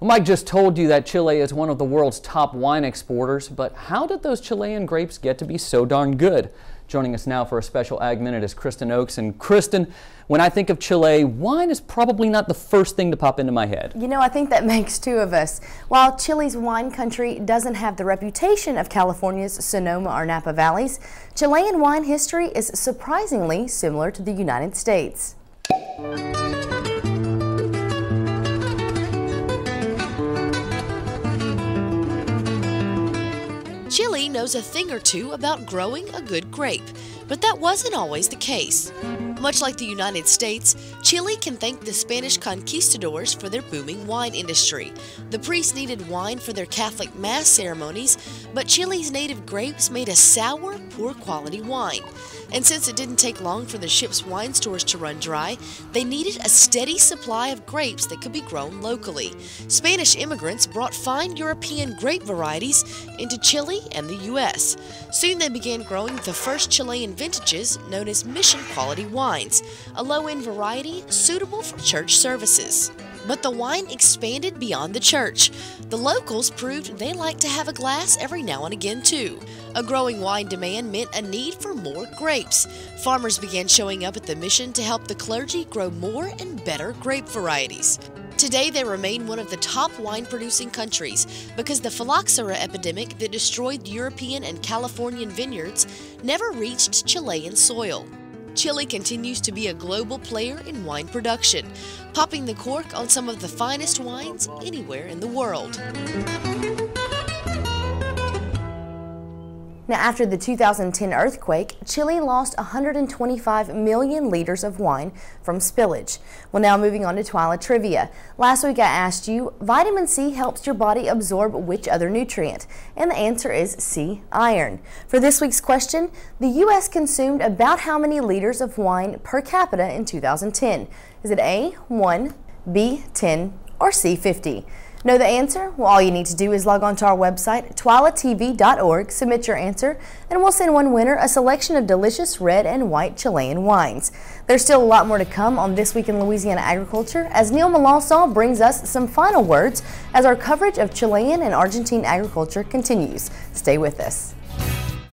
Mike just told you that Chile is one of the world's top wine exporters, but how did those Chilean grapes get to be so darn good? Joining us now for a special Ag Minute is Kristen Oaks. And Kristen, when I think of Chile, wine is probably not the first thing to pop into my head. You know, I think that makes two of us. While Chile's wine country doesn't have the reputation of California's Sonoma or Napa valleys, Chilean wine history is surprisingly similar to the United States. Chile knows a thing or two about growing a good grape, but that wasn't always the case. Much like the United States, Chile can thank the Spanish conquistadors for their booming wine industry. The priests needed wine for their Catholic mass ceremonies, but Chile's native grapes made a sour, poor quality wine. And since it didn't take long for the ship's wine stores to run dry, they needed a steady supply of grapes that could be grown locally. Spanish immigrants brought fine European grape varieties into Chile and the U.S. Soon they began growing the first Chilean vintages known as mission quality wines, a low-end variety suitable for church services. But the wine expanded beyond the church. The locals proved they liked to have a glass every now and again too. A growing wine demand meant a need for more grapes. Farmers began showing up at the mission to help the clergy grow more and better grape varieties. Today they remain one of the top wine-producing countries because the phylloxera epidemic that destroyed European and Californian vineyards never reached Chilean soil. Chile continues to be a global player in wine production, popping the cork on some of the finest wines anywhere in the world. Now, after the 2010 earthquake, Chile lost 125 million liters of wine from spillage. Well, now moving on to Twila Trivia. Last week I asked you, vitamin C helps your body absorb which other nutrient? And the answer is C, iron. For this week's question, the U.S. consumed about how many liters of wine per capita in 2010? Is it A, 1, B, 10, or C, 50? Know the answer? Well, all you need to do is log on to our website, twilatv.org, submit your answer, and we'll send one winner a selection of delicious red and white Chilean wines. There's still a lot more to come on This Week in Louisiana Agriculture as Neil Melanson brings us some final words as our coverage of Chilean and Argentine agriculture continues. Stay with us.